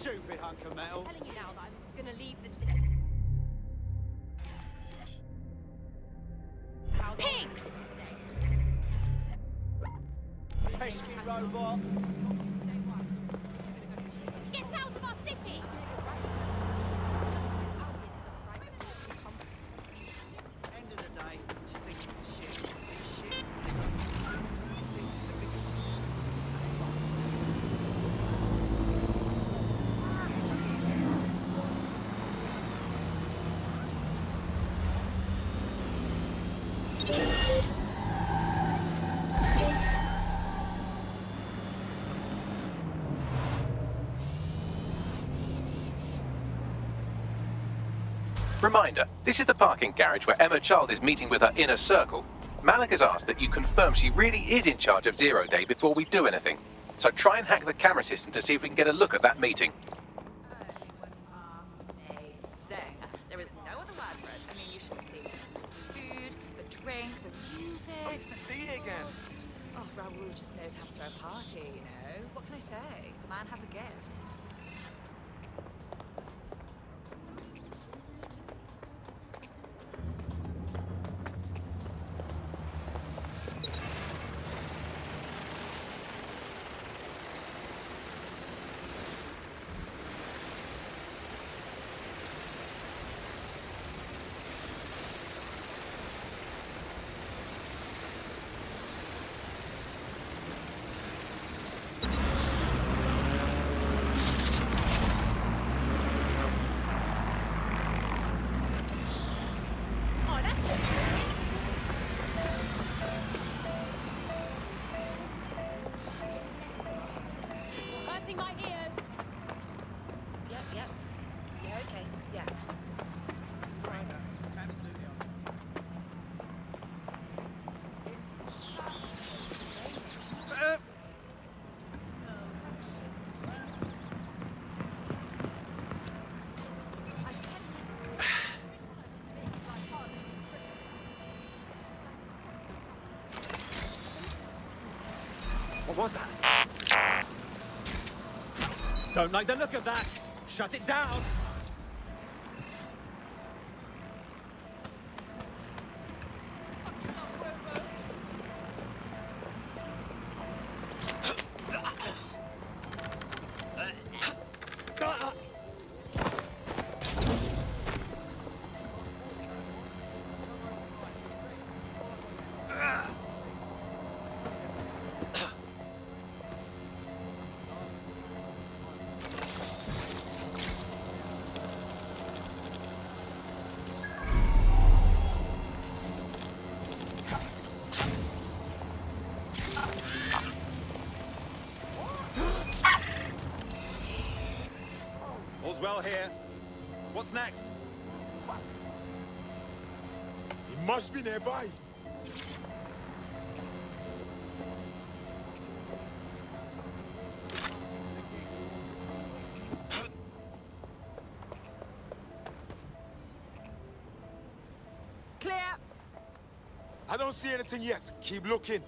Stupid hunk of metal. I'm telling you now that I'm gonna leave the city. Pigs! Pesky robot. Get out of our city! End of the day, just think it's shit. Reminder, this is the parking garage where Emma Child is meeting with her inner circle. Malik has asked that you confirm she really is in charge of Zero Day before we do anything. So try and hack the camera system to see if we can get a look at that meeting. Amazing. There is no other word for it. I mean, you should have seen the food, the drink, the music. Nice to see you again. Oh, Raoul just knows how to throw a party, you know? What can I say? The man has a gift. Oh, that's it. Hurting my ears. Yep. Yeah, okay. Yeah. What was that? Don't like the look of that. Shut it down. All's well here. What's next? He must be nearby. Clear! I don't see anything yet. Keep looking.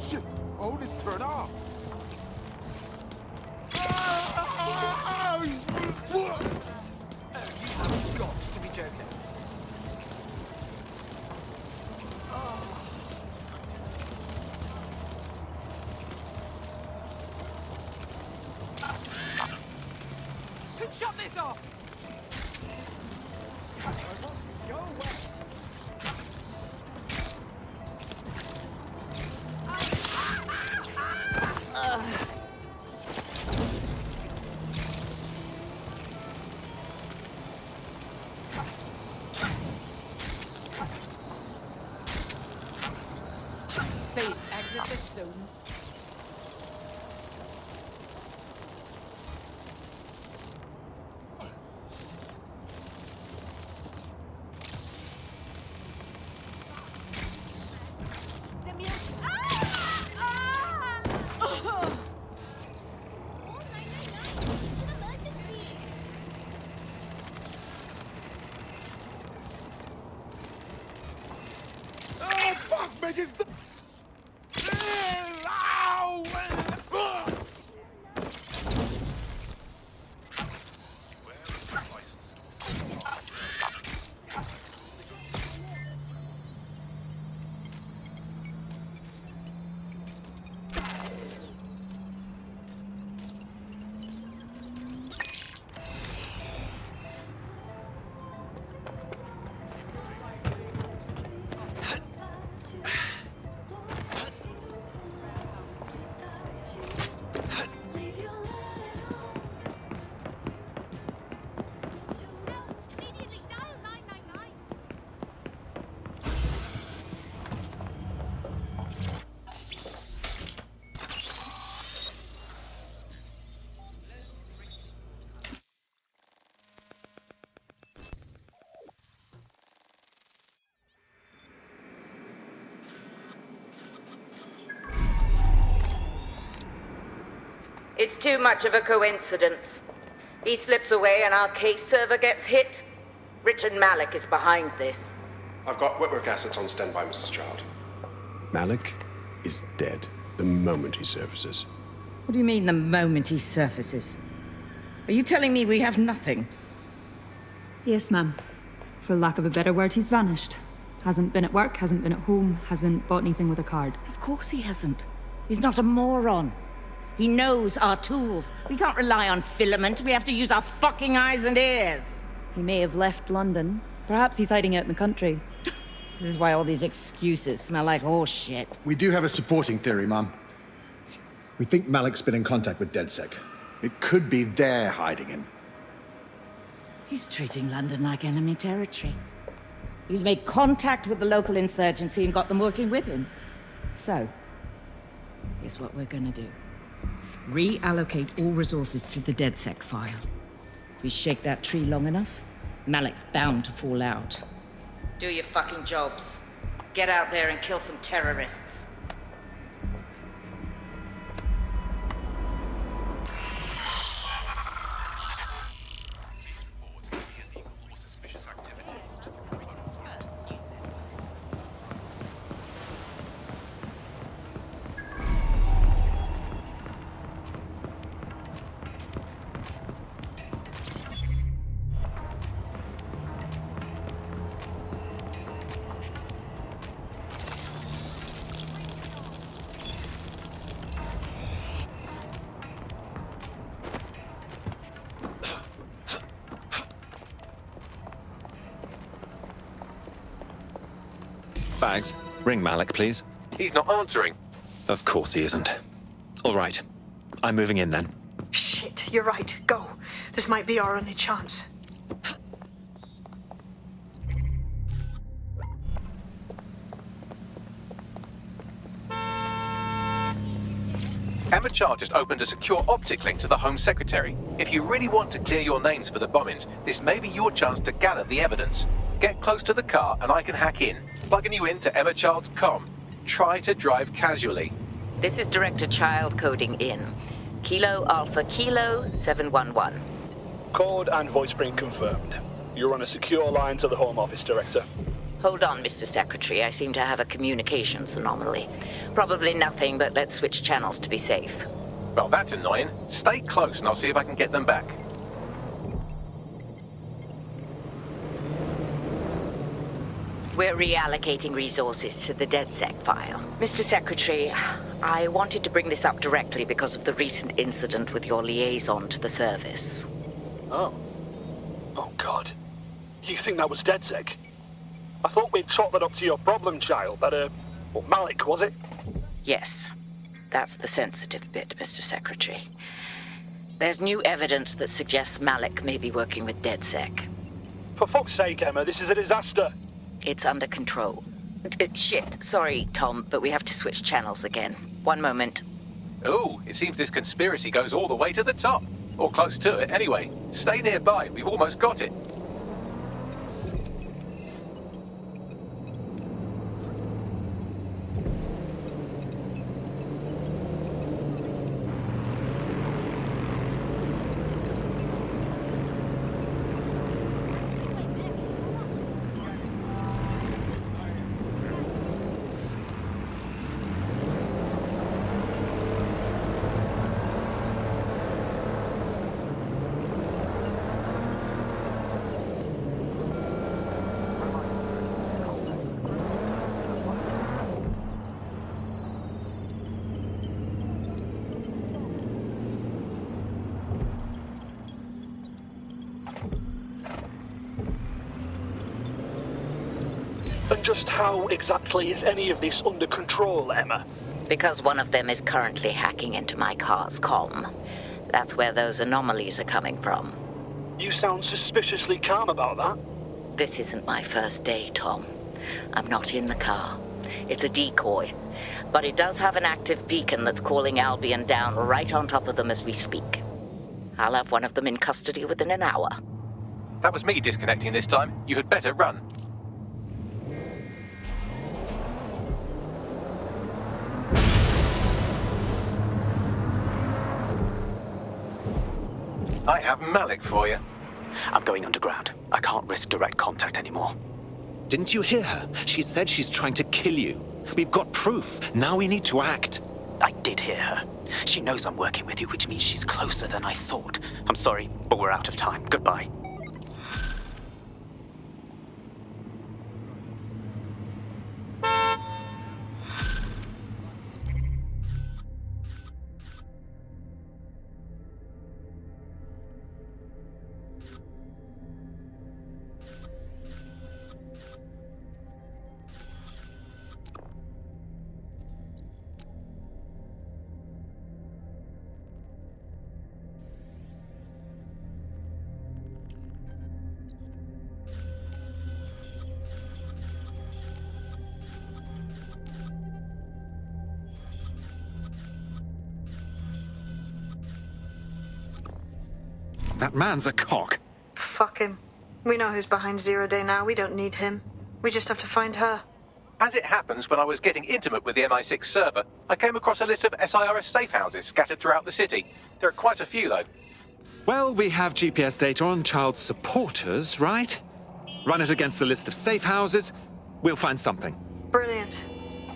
Shit! All this turn off. You've got to be joking. Who shut this off? Go away. Please exit this soon. Make it stop! Ow! Immediately dial 999. It's too much of a coincidence. He slips away and our case server gets hit. Richard Malik is behind this. I've got Whitworth assets on standby, Mrs. Child. Malik is dead the moment he surfaces. What do you mean, the moment he surfaces? Are you telling me we have nothing? Yes, ma'am. For lack of a better word, he's vanished. Hasn't been at work, hasn't been at home, hasn't bought anything with a card. Of course he hasn't. He's not a moron. He knows our tools. We can't rely on filament. We have to use our fucking eyes and ears. He may have left London. Perhaps he's hiding out in the country. This is why all these excuses smell like horse shit. We do have a supporting theory, Mum. We think Malik's been in contact with DedSec. It could be they're hiding him. He's treating London like enemy territory. He's made contact with the local insurgency and got them working with him. So, here's what we're gonna do. Reallocate all resources to the DedSec file. If we shake that tree long enough, Malik's bound to fall out. Do your fucking jobs. Get out there and kill some terrorists. Bags, ring Malik, please. He's not answering. Of course he isn't. All right. I'm moving in then. Shit, you're right. Go. This might be our only chance. Emma Child just opened a secure optic link to the Home Secretary. If you really want to clear your names for the bombings, this may be your chance to gather the evidence. Get close to the car and I can hack in, plugging you into Emma Child's comm. Try to drive casually. This is Director Child coding in. Kilo Alpha Kilo 711. Code and voice print confirmed. You're on a secure line to the Home Office, Director. Hold on, Mr. Secretary. I seem to have a communications anomaly. Probably nothing, but let's switch channels to be safe. Well, that's annoying. Stay close and I'll see if I can get them back. We're reallocating resources to the DedSec file. Mr. Secretary, I wanted to bring this up directly because of the recent incident with your liaison to the service. Oh. Oh, God. You think that was DedSec? I thought we'd chalk that up to your problem child, well, Malik, was it? Yes. That's the sensitive bit, Mr. Secretary. There's new evidence that suggests Malik may be working with DedSec. For fuck's sake, Emma, this is a disaster. It's under control. Shit, sorry, Tom, but we have to switch channels again. One moment. Ooh, it seems this conspiracy goes all the way to the top. Or close to it, anyway. Stay nearby, we've almost got it. And just how exactly is any of this under control, Emma? Because one of them is currently hacking into my car's comm. That's where those anomalies are coming from. You sound suspiciously calm about that. This isn't my first day, Tom. I'm not in the car. It's a decoy. But it does have an active beacon that's calling Albion down right on top of them as we speak. I'll have one of them in custody within an hour. That was me disconnecting this time. You had better run. I have Malik for you. I'm going underground. I can't risk direct contact anymore. Didn't you hear her? She said she's trying to kill you. We've got proof. Now we need to act. I did hear her. She knows I'm working with you, which means she's closer than I thought. I'm sorry, but we're out of time. Goodbye. That man's a cock. Fuck him. We know who's behind Zero Day now. We don't need him. We just have to find her. As it happens, when I was getting intimate with the MI6 server, I came across a list of SIRS safe houses scattered throughout the city. There are quite a few, though. Well, we have GPS data on child supporters, right? Run it against the list of safe houses. We'll find something. Brilliant.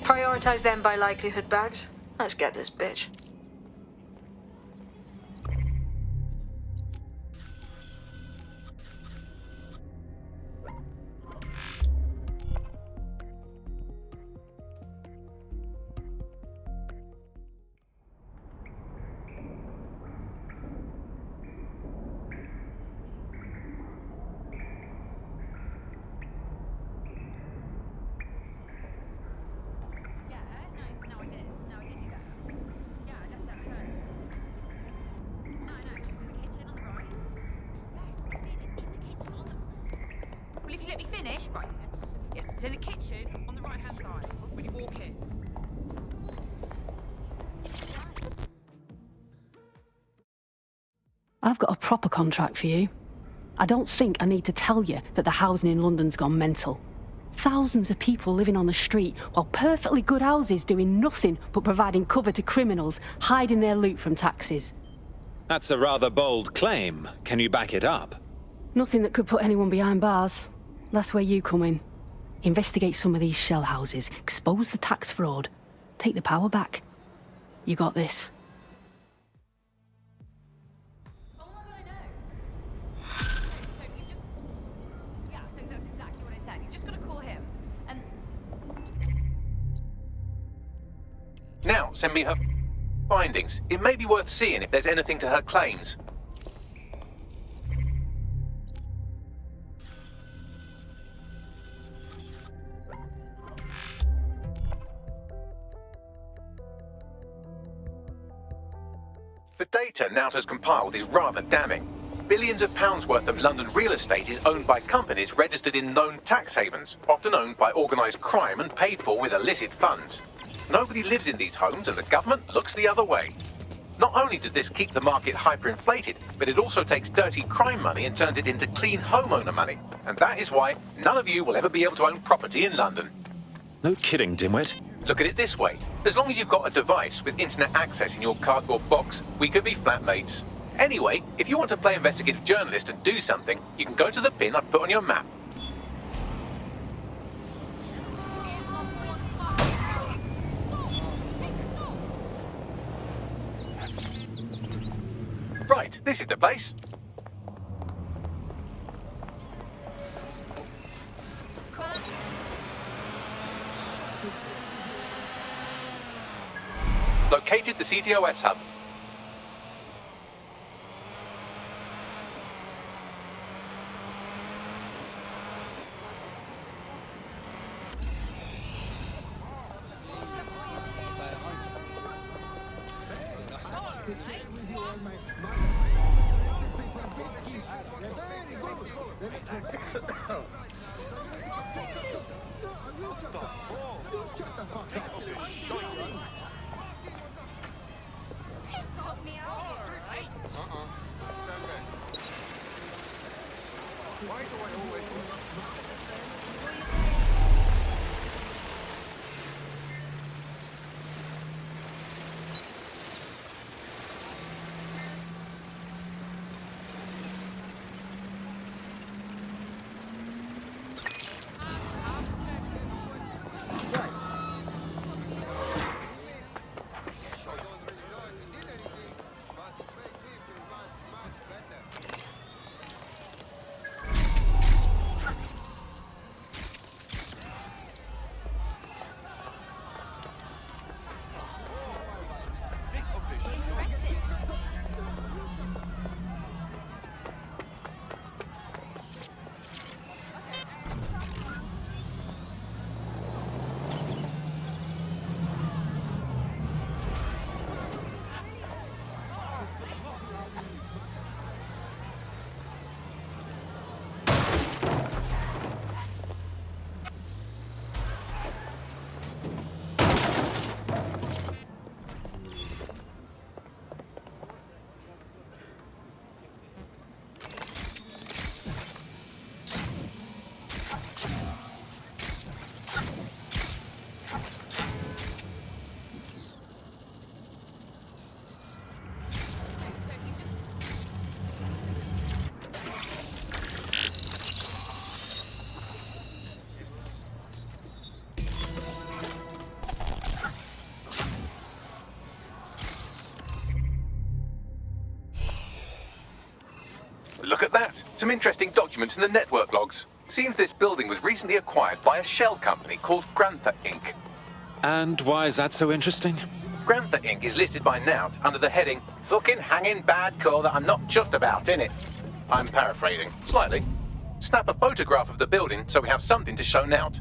Prioritize them by likelihood, Bags. Let's get this bitch. Well, if you let me finish, right. Yes, it's in the kitchen on the right-hand side when you walk in. I've got a proper contract for you. I don't think I need to tell you that the housing in London's gone mental. Thousands of people living on the street, while perfectly good houses doing nothing but providing cover to criminals, hiding their loot from taxes. That's a rather bold claim. Can you back it up? Nothing that could put anyone behind bars. That's where you come in. Investigate some of these shell houses, expose the tax fraud, take the power back. You got this. Now, send me her findings. It may be worth seeing if there's anything to her claims. The data Nout has compiled is rather damning. Billions of pounds worth of London real estate is owned by companies registered in known tax havens, often owned by organised crime and paid for with illicit funds. Nobody lives in these homes and the government looks the other way. Not only does this keep the market hyperinflated, but it also takes dirty crime money and turns it into clean homeowner money. And that is why none of you will ever be able to own property in London. No kidding, dimwit. Look at it this way. As long as you've got a device with internet access in your cardboard box, we could be flatmates. Anyway, if you want to play investigative journalist and do something, you can go to the pin I've put on your map. Right, this is the place. Located the CTOS hub. Look at that. Some interesting documents in the network logs. Seems this building was recently acquired by a shell company called Grantha Inc. And why is that so interesting? Grantha Inc. is listed by Nout under the heading, "Fucking hanging bad call that I'm not just about, innit?" I'm paraphrasing, slightly. Snap a photograph of the building so we have something to show Nout.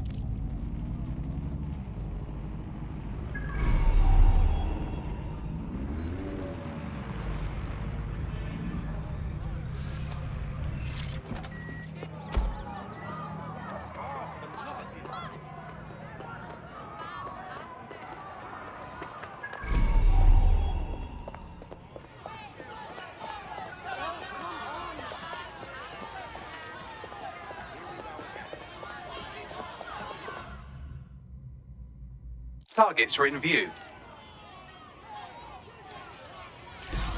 Targets are in view.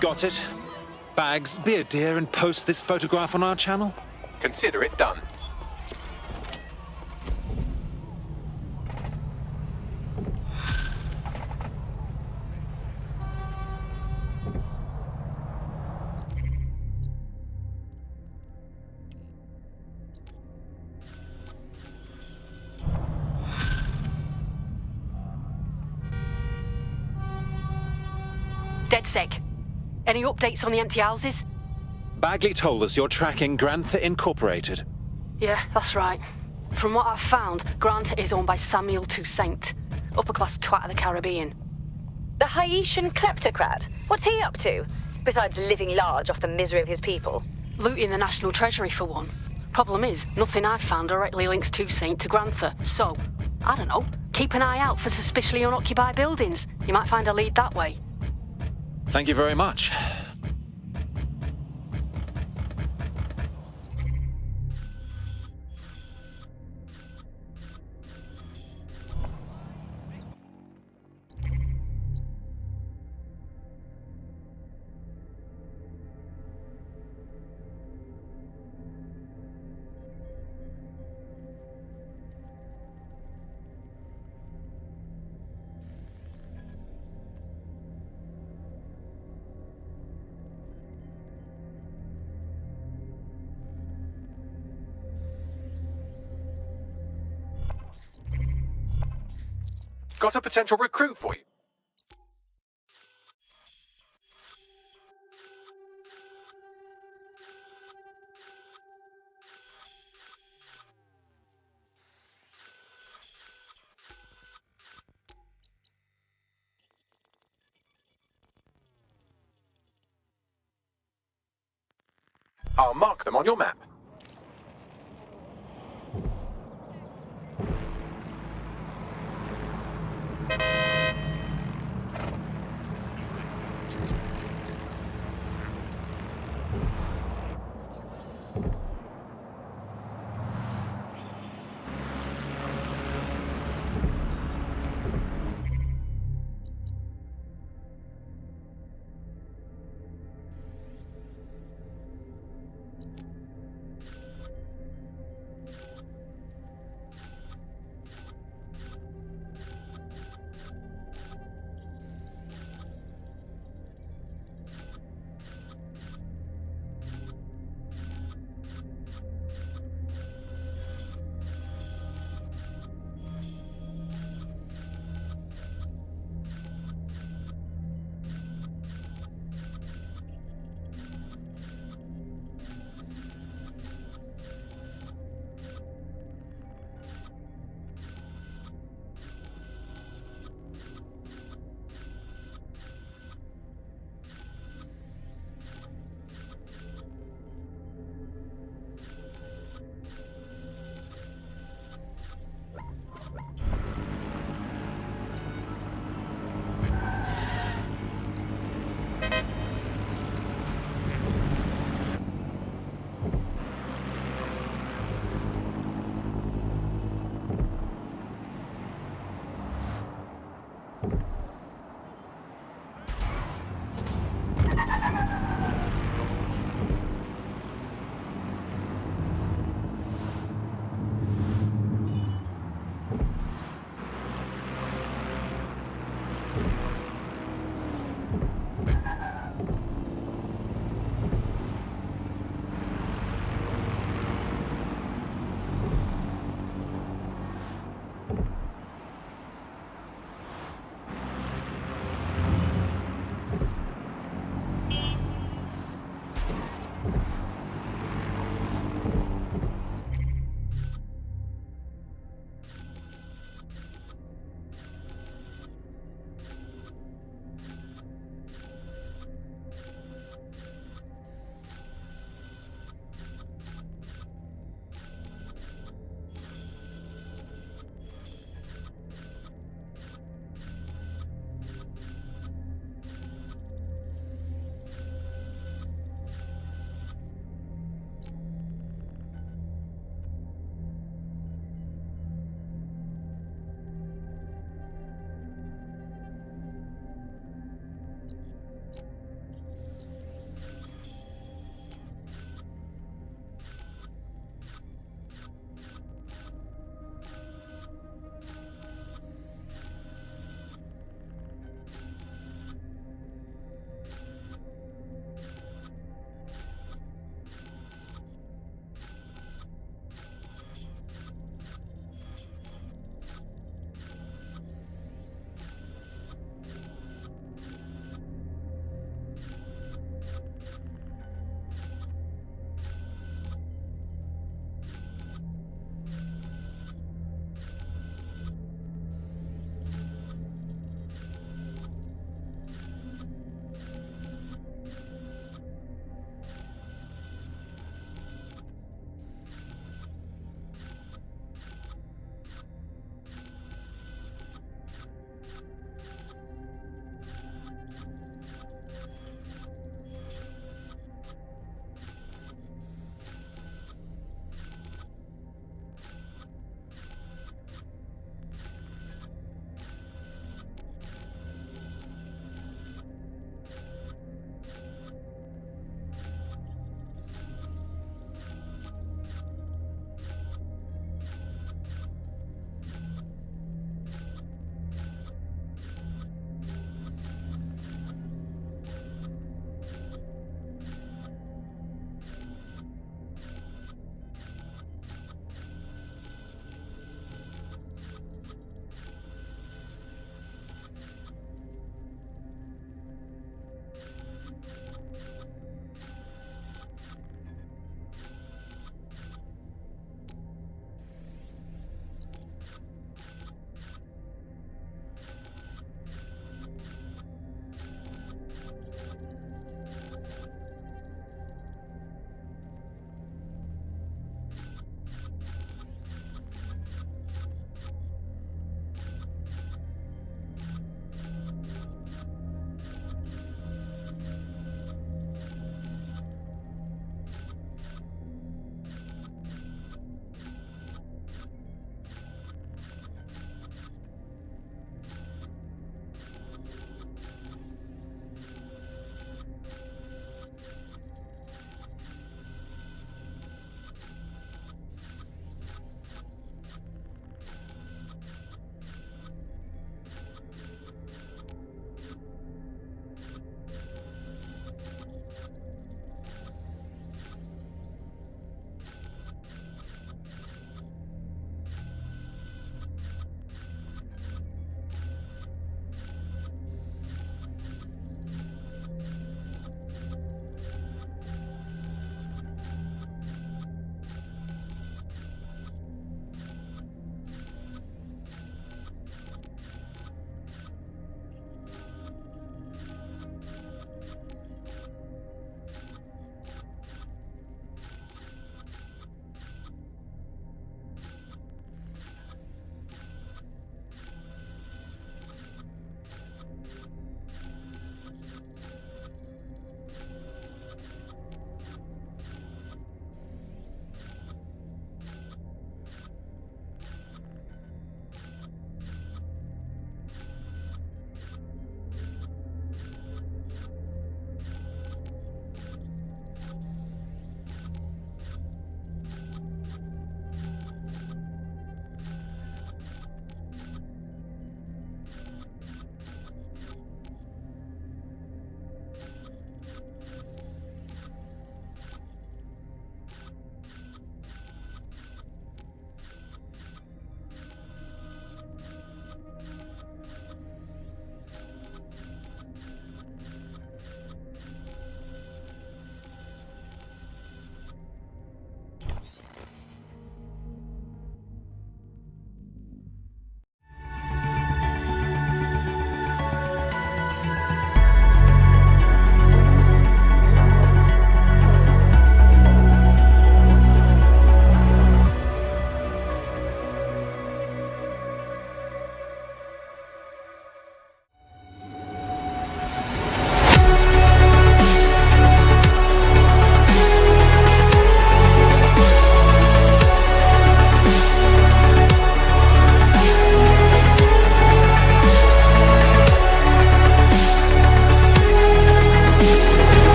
Got it. Bags, be a dear and post this photograph on our channel. Consider it done. DedSec. Any updates on the empty houses? Bagley told us you're tracking Grantha Incorporated. Yeah, that's right. From what I've found, Grant is owned by Samuel Toussaint, upper-class twat of the Caribbean. The Haitian kleptocrat? What's he up to? Besides living large off the misery of his people? Looting the National Treasury, for one. Problem is, nothing I've found directly links Toussaint to Grantha, so, I don't know, keep an eye out for suspiciously unoccupied buildings. You might find a lead that way. Thank you very much. Got a potential recruit for you. I'll mark them on your map.